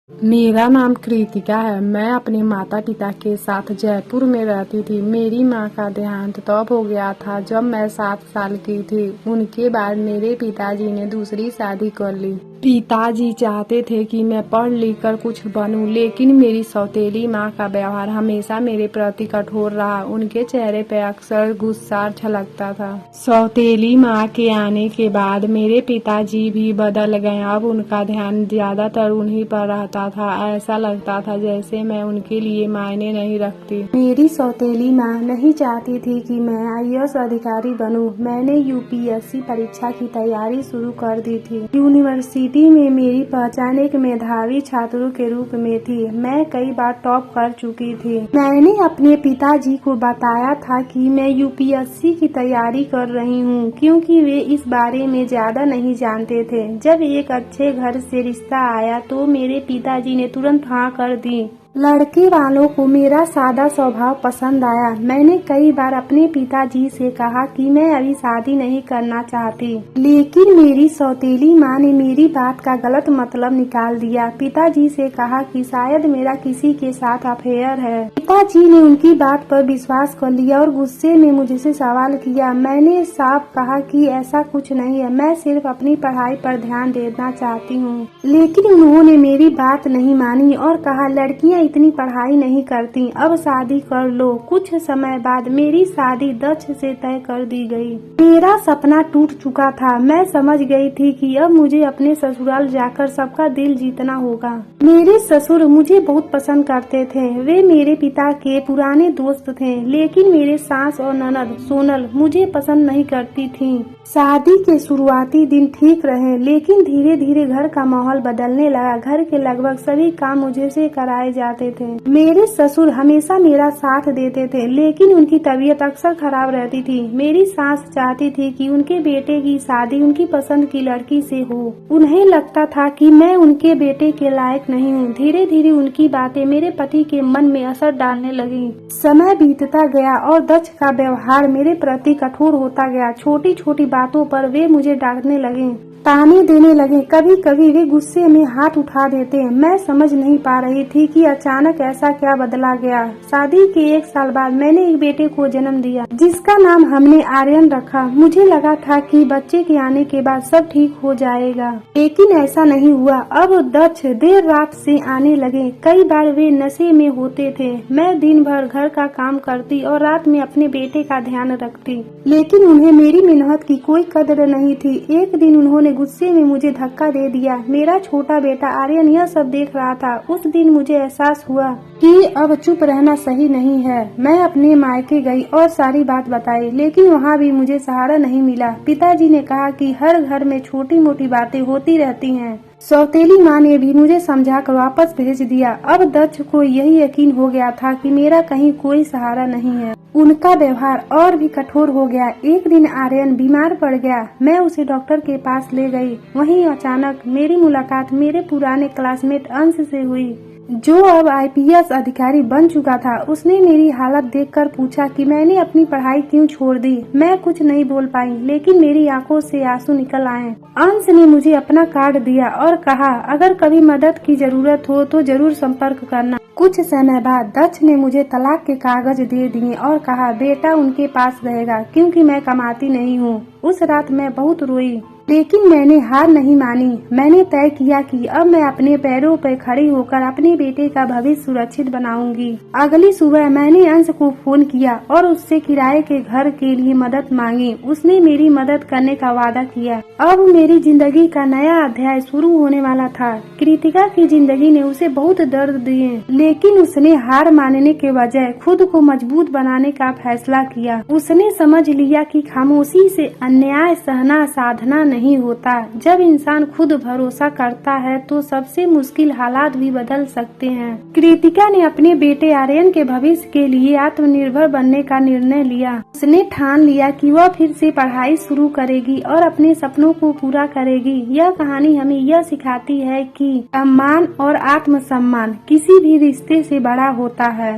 मेरा नाम कृतिका है। मैं अपने माता पिता के साथ जयपुर में रहती थी। मेरी माँ का देहांत तब हो गया था जब मैं 7 साल की थी। उनके बाद मेरे पिताजी ने दूसरी शादी कर ली। पिताजी चाहते थे कि मैं पढ़ लिख कर कुछ बनूं, लेकिन मेरी सौतेली माँ का व्यवहार हमेशा मेरे प्रति कठोर रहा। उनके चेहरे पर अक्सर गुस्सा झलकता था। सौतेली माँ के आने के बाद मेरे पिताजी भी बदल गए। अब उनका ध्यान ज्यादातर उन्हीं पर रहता था। ऐसा लगता था जैसे मैं उनके लिए मायने नहीं रखती। मेरी सौतेली माँ नहीं चाहती थी कि मैं आईएएस अधिकारी बनूं। मैंने यूपीएससी परीक्षा की तैयारी शुरू कर दी थी। यूनिवर्सिटी में मेरी पहचान एक मेधावी छात्रों के रूप में थी। मैं कई बार टॉप कर चुकी थी। मैंने अपने पिताजी को बताया था कि मैं यूपीएससी की तैयारी कर रही हूँ, क्योंकि वे इस बारे में ज्यादा नहीं जानते थे। जब एक अच्छे घर से रिश्ता आया तो मेरे पिताजी ने तुरंत हाँ कर दी। लड़के वालों को मेरा सादा स्वभाव पसंद आया। मैंने कई बार अपने पिताजी से कहा कि मैं अभी शादी नहीं करना चाहती, लेकिन मेरी सौतेली माँ ने मेरी बात का गलत मतलब निकाल दिया। पिताजी से कहा कि शायद मेरा किसी के साथ अफेयर है। पिताजी ने उनकी बात पर विश्वास कर लिया और गुस्से में मुझसे सवाल किया। मैंने साफ कहा कि ऐसा कुछ नहीं है, मैं सिर्फ अपनी पढ़ाई पर ध्यान देना चाहती हूँ। लेकिन उन्होंने मेरी बात नहीं मानी और कहा, लड़कियां इतनी पढ़ाई नहीं करती, अब शादी कर लो। कुछ समय बाद मेरी शादी दक्ष से तय कर दी गई। मेरा सपना टूट चुका था। मैं समझ गई थी कि अब मुझे अपने ससुराल जाकर सबका दिल जीतना होगा। मेरे ससुर मुझे बहुत पसंद करते थे। वे मेरे पिता के पुराने दोस्त थे, लेकिन मेरे सास और ननद सोनल मुझे पसंद नहीं करती थी। शादी के शुरुआती दिन ठीक रहे, लेकिन धीरे धीरे घर का माहौल बदलने लगा। घर के लगभग सभी काम मुझे से कराए जाते थे। मेरे ससुर हमेशा मेरा साथ देते थे, लेकिन उनकी तबीयत अक्सर खराब रहती थी। मेरी सास चाहती थी कि उनके बेटे की शादी उनकी पसंद की लड़की से हो। उन्हें लगता था कि मैं उनके बेटे के लायक नहीं हूँ। धीरे धीरे उनकी बातें मेरे पति के मन में असर डालने लगी। समय बीतता गया और दक्ष का व्यवहार मेरे प्रति कठोर होता गया। छोटी छोटी बातों पर वे मुझे डांटने लगे, ताने देने लगे। कभी कभी वे गुस्से में हाथ उठा देते। मैं समझ नहीं पा रही थी कि अचानक ऐसा क्या बदला गया। शादी के 1 साल बाद मैंने एक बेटे को जन्म दिया, जिसका नाम हमने आर्यन रखा। मुझे लगा था कि बच्चे के आने के बाद सब ठीक हो जाएगा, लेकिन ऐसा नहीं हुआ। अब दक्ष देर रात से आने लगे। कई बार वे नशे में होते थे। मैं दिन भर घर का काम करती और रात में अपने बेटे का ध्यान रखती, लेकिन उन्हें मेरी मेहनत की कोई कदर नहीं थी। एक दिन उन्होंने गुस्से में मुझे धक्का दे दिया। मेरा छोटा बेटा आर्यन यह सब देख रहा था। उस दिन मुझे एहसास हुआ कि अब चुप रहना सही नहीं है। मैं अपने मायके गई और सारी बात बताई, लेकिन वहाँ भी मुझे सहारा नहीं मिला। पिताजी ने कहा कि हर घर में छोटी मोटी बातें होती रहती हैं। सौतेली माँ ने भी मुझे समझाकर वापस भेज दिया। अब दक्ष को यही यकीन हो गया था कि मेरा कहीं कोई सहारा नहीं है। उनका व्यवहार और भी कठोर हो गया। एक दिन आर्यन बीमार पड़ गया। मैं उसे डॉक्टर के पास ले गई। वहीं अचानक मेरी मुलाकात मेरे पुराने क्लासमेट अंश से हुई, जो अब आईपीएस अधिकारी बन चुका था। उसने मेरी हालत देखकर पूछा कि मैंने अपनी पढ़ाई क्यों छोड़ दी। मैं कुछ नहीं बोल पाई, लेकिन मेरी आंखों से आंसू निकल आए। अंश ने मुझे अपना कार्ड दिया और कहा, अगर कभी मदद की जरूरत हो तो जरूर संपर्क करना। कुछ समय बाद दक्ष ने मुझे तलाक के कागज दे दिए और कहा, बेटा उनके पास रहेगा, क्योंकि मैं कमाती नहीं हूँ। उस रात मैं बहुत रोई, लेकिन मैंने हार नहीं मानी। मैंने तय किया कि अब मैं अपने पैरों पर खड़ी होकर अपने बेटे का भविष्य सुरक्षित बनाऊंगी। अगली सुबह मैंने अंश को फोन किया और उससे किराए के घर के लिए मदद मांगी। उसने मेरी मदद करने का वादा किया। अब मेरी जिंदगी का नया अध्याय शुरू होने वाला था। कृतिका की जिंदगी ने उसे बहुत दर्द दिए, लेकिन उसने हार मानने के बजाय खुद को मजबूत बनाने का फैसला किया। उसने समझ लिया कि खामोशी से अन्याय सहना साधना नहीं होता। जब इंसान खुद भरोसा करता है तो सबसे मुश्किल हालात भी बदल सकते हैं। कृतिका ने अपने बेटे आर्यन के भविष्य के लिए आत्मनिर्भर बनने का निर्णय लिया। उसने ठान लिया कि वह फिर से पढ़ाई शुरू करेगी और अपने सपनों को पूरा करेगी। यह कहानी हमें यह सिखाती है कि सम्मान और आत्मसम्मान किसी भी रिश्ते से बड़ा होता है।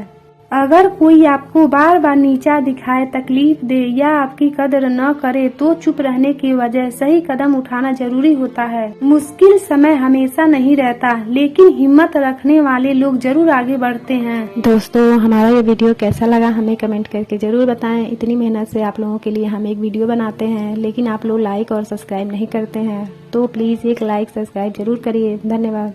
अगर कोई आपको बार बार नीचा दिखाए, तकलीफ दे या आपकी कदर न करे तो चुप रहने की वजह सही कदम उठाना जरूरी होता है। मुश्किल समय हमेशा नहीं रहता, लेकिन हिम्मत रखने वाले लोग जरूर आगे बढ़ते हैं। दोस्तों, हमारा ये वीडियो कैसा लगा हमें कमेंट करके जरूर बताएं। इतनी मेहनत से आप लोगों के लिए हम एक वीडियो बनाते हैं, लेकिन आप लोग लाइक और सब्सक्राइब नहीं करते हैं, तो प्लीज एक लाइक सब्सक्राइब जरूर करिए। धन्यवाद।